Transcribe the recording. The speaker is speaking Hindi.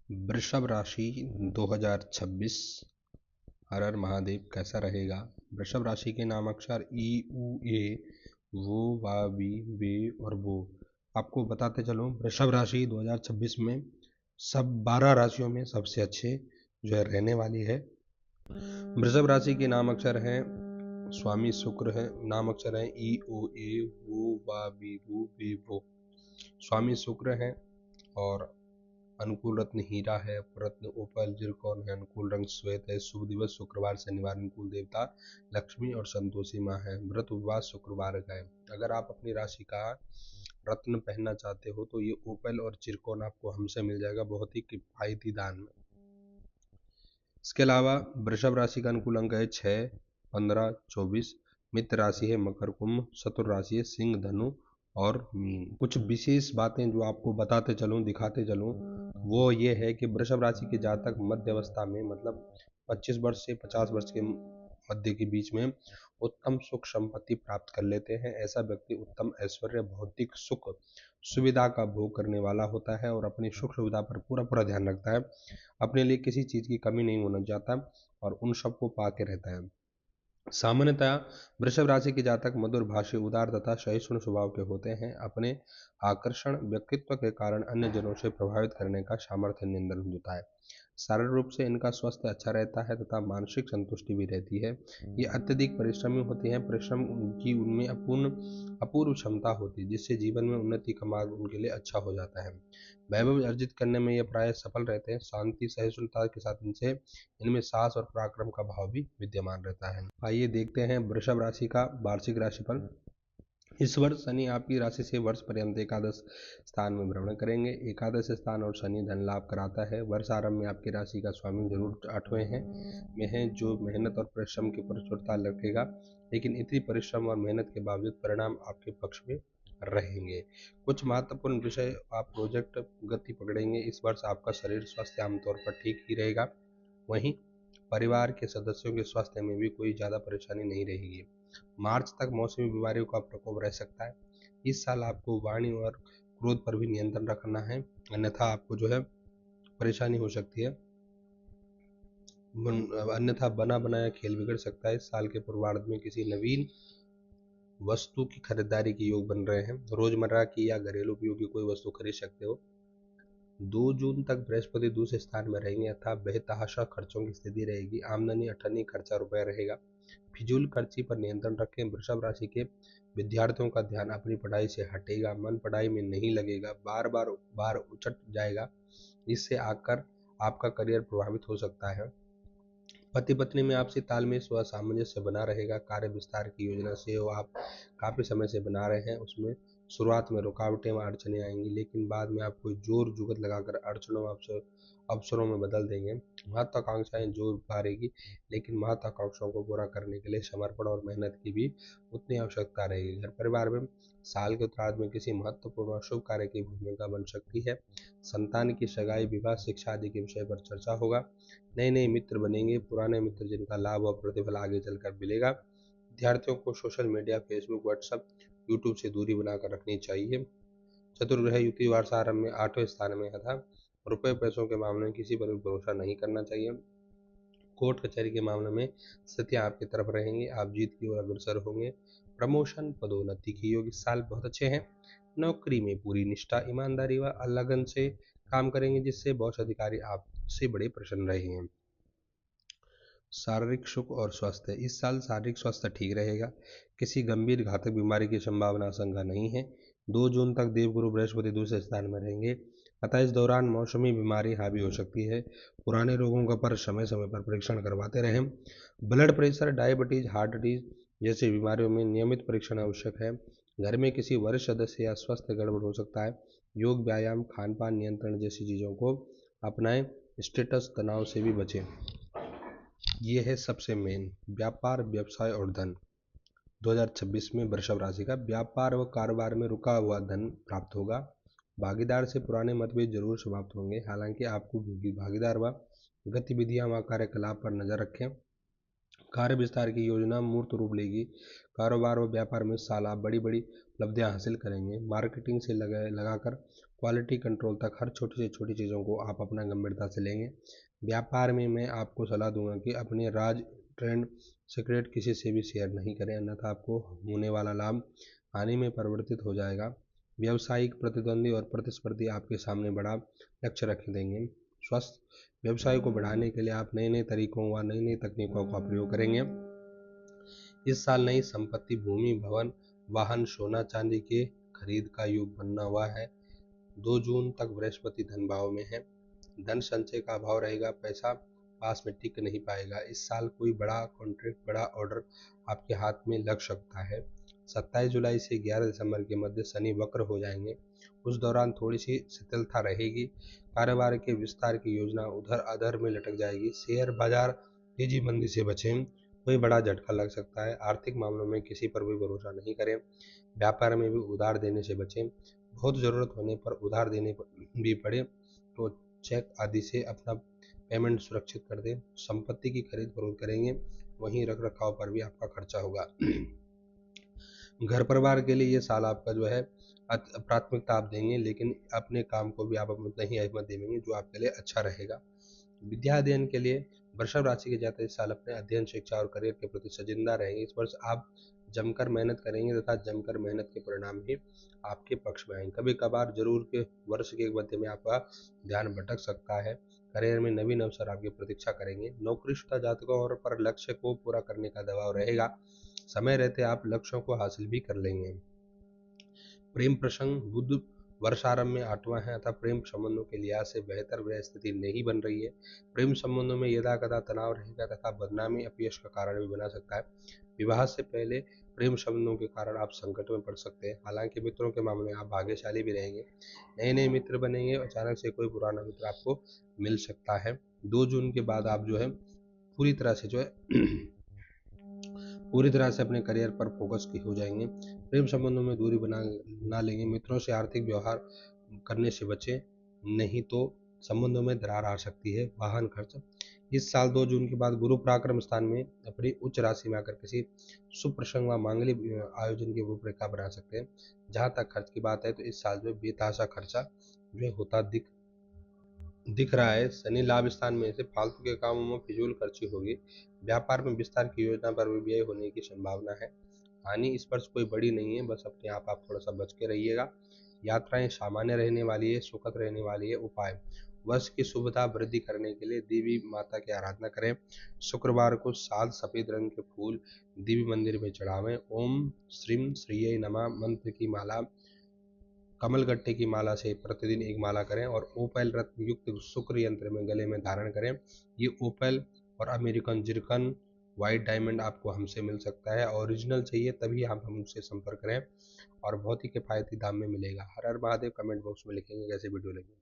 वृषभ राशि 2026। हर हर महादेव। कैसा रहेगा? वृषभ राशि के नाम अक्षर ई, उ, ए, वो, वा, वी, वे और वो। आपको बताते चलो, वृषभ राशि 2026 में सब 12 राशियों में सबसे अच्छे जो है रहने वाली है। वृषभ राशि के नाम अक्षर हैं स्वामी शुक्र है, नाम अक्षर है ई, ओ, ए, वो, वा, वी, वो, वे, वो। स्वामी शुक्र है और अनुकूल रत्न हीरा है, रत्न ओपल जिरकॉन है, अनुकूल रंग श्वेत है, शुभ दिवस शुक्रवार शनिवार, अनुकूल देवता लक्ष्मी और संतोषी माँ है, व्रत उपवास शुक्रवार का है। अगर आप अपनी राशि का रत्न पहनना चाहते हो तो ये ओपल और जिरकॉन आपको हमसे मिल जाएगा बहुत ही किफायती दाम में। इसके अलावा वृषभ राशि का अनुकूल अंक है 6, 15, 24। मित्र राशि है मकर कुंभ, शत्रु राशि है सिंह धनु और मीन। कुछ विशेष बातें जो आपको बताते चलूं, दिखाते चलूं, वो ये है कि वृषभ राशि के जातक मध्य अवस्था में, मतलब 25 वर्ष से 50 वर्ष के मध्य के बीच में उत्तम सुख संपत्ति प्राप्त कर लेते हैं। ऐसा व्यक्ति उत्तम ऐश्वर्य, भौतिक सुख सुविधा का भोग करने वाला होता है और अपनी सुख सुविधा पर पूरा पूरा ध्यान रखता है। अपने लिए किसी चीज की कमी नहीं होना चाहता और उन सबको पा के रहता है। सामान्यतः वृषभ राशि के जातक मधुर भाषी, उदार तथा सहिष्णु स्वभाव के होते हैं। अपने आकर्षण व्यक्तित्व के कारण अन्य जनों से प्रभावित करने का सामर्थ्य नियंत्रण होता है। शारीरिक रूप से इनका स्वास्थ्य अच्छा रहता है तथा मानसिक संतुष्टि भी रहती है। ये अत्यधिक परिश्रमी होते हैं। परिश्रम की उनमें अपूर्व क्षमता होती है, जिससे जीवन में उन्नति का मार्ग उनके लिए अच्छा हो जाता है। वैभव अर्जित करने में ये प्राय सफल रहते हैं। शांति सहिष्णुता के साथ इनमें साहस और पराक्रम का भाव भी विद्यमान रहता है। आइए देखते हैं वृषभ राशि का वार्षिक राशिफल। इस वर्ष शनि आपकी राशि से वर्ष पर्यंत एकादश स्थान में भ्रमण करेंगे। एकादश स्थान और शनि धन लाभ कराता है। वर्ष आरंभ में आपकी राशि का स्वामी जरूर 8वें हैं में है, जो मेहनत और परिश्रम की प्रचुरता रखेगा, लेकिन इतनी परिश्रम और मेहनत के बावजूद परिणाम आपके पक्ष में रहेंगे। कुछ महत्वपूर्ण विषय आप प्रोजेक्ट गति पकड़ेंगे। इस वर्ष आपका शरीर स्वास्थ्य आमतौर पर ठीक ही रहेगा। वहीं परिवार के सदस्यों के स्वास्थ्य में भी कोई ज़्यादा परेशानी नहीं रहेगी। मार्च तक मौसमी बीमारियों का प्रकोप रह सकता है। इस साल आपको वाणी और क्रोध पर भी नियंत्रण रखना है, अन्यथा आपको जो है परेशानी हो सकती है। अन्यथा बना बनाया खेल बिगड़ सकता है। इस साल के पूर्वार्ध में किसी नवीन वस्तु की खरीदारी के योग बन रहे हैं। रोजमर्रा की या घरेलू उपयोग की कोई वस्तु खरीद सकते हो। 2 जून तक बृहस्पति दूसरे स्थान में रहेंगे अर्थात बेतहाशा खर्चों की स्थिति रहेगी। आमदनी अठन्नी खर्चा रुपया रहेगा। फिजूल खर्ची पर नियंत्रण रखें। वृषभ राशि के विद्यार्थियों का ध्यान अपनी पढ़ाई से हटेगा। मन पढ़ाई में नहीं लगेगा, बार बार उचट जाएगा, जिससे आकर आपका करियर प्रभावित हो सकता है। पति पत्नी में आपसी तालमेल व सामंजस्य बना रहेगा। कार्य विस्तार की योजना से वो आप काफी समय से बना रहे हैं, उसमें शुरुआत में रुकावटें व अड़चने आएंगी, लेकिन बाद में आप कोई जोर जुगत लगाकर अड़चनों अवसरों में बदल देंगे। महत्वाकांक्षाएं जोर उभारेगी, लेकिन महत्वाकांक्षाओं को पूरा करने के लिए समर्पण और मेहनत की भी उतनी आवश्यकता रहेगी। घर परिवार में साल के उत्तरार्ध में किसी महत्वपूर्ण और शुभ कार्य की भूमिका बन सकती है। संतान की सगाई, विवाह, शिक्षा आदि के विषय पर चर्चा होगा। नए नए मित्र बनेंगे। पुराने मित्र जिनका लाभ और प्रतिफल आगे चलकर मिलेगा। विद्यार्थियों को social media, Facebook, WhatsApp, YouTube से दूरी बनाकर रखनी चाहिए। चतुर्ग्रह युति वर्षारंभ में 8वें स्थान में है था। रुपए पैसों के मामले में किसी पर भी भरोसा नहीं करना चाहिए। कोर्ट कचहरी के मामले में स्थितियां आपकी तरफ रहेंगी। आप जीत की ओर अग्रसर होंगे। प्रमोशन, पदोन्नति के योग इस साल बहुत अच्छे हैं। नौकरी में पूरी निष्ठा, ईमानदारी व लगन से काम करेंगे, जिससे बॉस अधिकारी आपसे बड़े प्रसन्न रहेंगे। शारीरिक सुख और स्वास्थ्य। इस साल शारीरिक स्वास्थ्य ठीक रहेगा। किसी गंभीर घातक बीमारी की संभावना आशंका नहीं है। 2 जून तक देवगुरु बृहस्पति दूसरे स्थान में रहेंगे, अतः इस दौरान मौसमी बीमारी हावी हो सकती है। पुराने रोगों का पर समय समय पर परीक्षण करवाते रहें। Blood pressure, diabetes, heart disease जैसी बीमारियों में नियमित परीक्षण आवश्यक है। घर में किसी वरिष्ठ सदस्य या स्वास्थ्य गड़बड़ हो सकता है। योग, व्यायाम, खान पान नियंत्रण जैसी चीज़ों को अपनाएं। स्टेटस तनाव से भी बचें। ये है सबसे मेन। व्यापार, व्यवसाय और धन। 2026 में वृषभ राशि का व्यापार व कारोबार में रुका हुआ धन प्राप्त होगा। भागीदार से पुराने मतभेद जरूर समाप्त होंगे। हालांकि आपको भागीदार व गतिविधियां व कार्यकलाप पर नजर रखें। कार्य विस्तार की योजना मूर्त रूप लेगी। कारोबार व व्यापार में साल आप बड़ी बड़ी उपलब्धियां हासिल करेंगे। मार्केटिंग से लगाकर क्वालिटी कंट्रोल तक हर छोटी से छोटी चीज़ों को आप अपना गंभीरता से लेंगे। व्यापार में मैं आपको सलाह दूंगा कि अपने राज, ट्रेंड सीक्रेट किसी से भी शेयर नहीं करें, अन्यथा आपको होने वाला लाभ हानि में परिवर्तित हो जाएगा। व्यावसायिक प्रतिद्वंदी और प्रतिस्पर्धी आपके सामने बड़ा लक्ष्य रख देंगे। स्वस्थ व्यवसाय को बढ़ाने के लिए आप नए नए तरीकों व नई नई तकनीकों का प्रयोग करेंगे। इस साल नई संपत्ति, भूमि, भवन, वाहन, सोना चांदी के खरीद का योग बनना हुआ है। 2 जून तक बृहस्पति धन भाव में है। धन संचय का अभाव रहेगा, पैसा पास में टिक नहीं पाएगा। इस साल कोई बड़ा कॉन्ट्रैक्ट, बड़ा ऑर्डर आपके हाथ में लग सकता है। 27 जुलाई से 11 दिसंबर के मध्य शनि वक्र हो जाएंगे। उस दौरान थोड़ी सी शिथिलता रहेगी। कारोबार के विस्तार की योजना उधर अधर में लटक जाएगी। शेयर बाजार तेजी मंदी से बचें, कोई बड़ा झटका लग सकता है। आर्थिक मामलों में किसी पर भी भरोसा नहीं करें। व्यापार में भी उधार देने से बचें। बहुत ज़रूरत होने पर उधार देने भी पड़े तो चेक आदि से अपना पेमेंट सुरक्षित कर दें। संपत्ति की खरीद फरोख्त करेंगे, वहीं रख रखाव पर भी आपका खर्चा होगा। घर परिवार के लिए ये साल आपका जो है प्राथमिकता आप देंगे, लेकिन अपने काम को भी आप उतना ही अहमियत देंगे जो आपके लिए अच्छा रहेगा। विद्या अध्ययन के लिए वृषभ राशि के जातक इस साल अपने अध्ययन, शिक्षा और करियर के प्रति सजिंदा रहेंगे। इस वर्ष आप जमकर मेहनत करेंगे तथा जमकर मेहनत के परिणाम भी आपके पक्ष में आएंगे। कभी कभार जरूर के वर्ष के मध्य में आपका ध्यान भटक सकता है। करियर में नवीन अवसर आपकी प्रतीक्षा करेंगे। नौकरीशुदा जातकों और पर लक्ष्य को पूरा करने का दबाव रहेगा। समय रहते आप लक्ष्यों को हासिल भी कर लेंगे। प्रेम प्रसंग, बुध वर्षारंभ में 8वां है अतः प्रेम संबंधों के लिहाज से बेहतर वह स्थिति नहीं बन रही है। प्रेम संबंधों में यदा कदा तनाव रहेगा तथा बदनामी अपयश का कारण भी बना सकता है। विवाह से पहले प्रेम संबंधों के कारण आप संकट में पड़ सकते हैं। हालांकि मित्रों के मामले में आप भाग्यशाली भी रहेंगे। नए नए मित्र बनेंगे। अचानक से कोई पुराना मित्र आपको मिल सकता है। 2 जून के बाद आप जो है पूरी तरह से जो है पूरी तरह से अपने करियर पर फोकस हो जाएंगे। प्रेम संबंधों में दूरी बना ना लेंगे। मित्रों से आर्थिक व्यवहार करने से बचें, नहीं तो संबंधों में दरार आ सकती है। वाहन खर्च, इस साल 2 जून के बाद गुरु पराक्रम स्थान में अपनी उच्च राशि में आकर किसी शुभ प्रसंग व मांगलिक आयोजन की रूपरेखा बना सकते हैं। जहां तक खर्च की बात है तो इस साल जो बेतहाशा खर्चा जो होता दिख रहा है। शनि लाभ स्थान में से फालतू के कामों में फिजूल खर्ची होगी। व्यापार में विस्तार की योजना पर भी व्यय होने की संभावना है। हानि इस वर्ष कोई बड़ी नहीं है, बस अपने आप थोड़ा सा बच के रहिएगा। यात्राएं सामान्य रहने वाली है, सुखद रहने वाली है। उपाय, वर्ष की शुभता वृद्धि करने के लिए देवी माता की आराधना करें। शुक्रवार को सात सफेद रंग के फूल देवी मंदिर में चढ़ावें। ओम श्रीम श्रीय नमः मंत्र की माला, कमलगट्टे की माला से प्रतिदिन एक माला करें और ओपैल रत्न युक्त शुक्र यंत्र में गले में धारण करें। ये ओपैल और अमेरिकन जिरकन वाइट डायमंड आपको हमसे मिल सकता है। ओरिजिनल चाहिए तभी आप हमसे संपर्क करें और बहुत ही किफ़ायती दाम में मिलेगा। हर हर महादेव। कमेंट बॉक्स में लिखेंगे कैसे वीडियो लगे।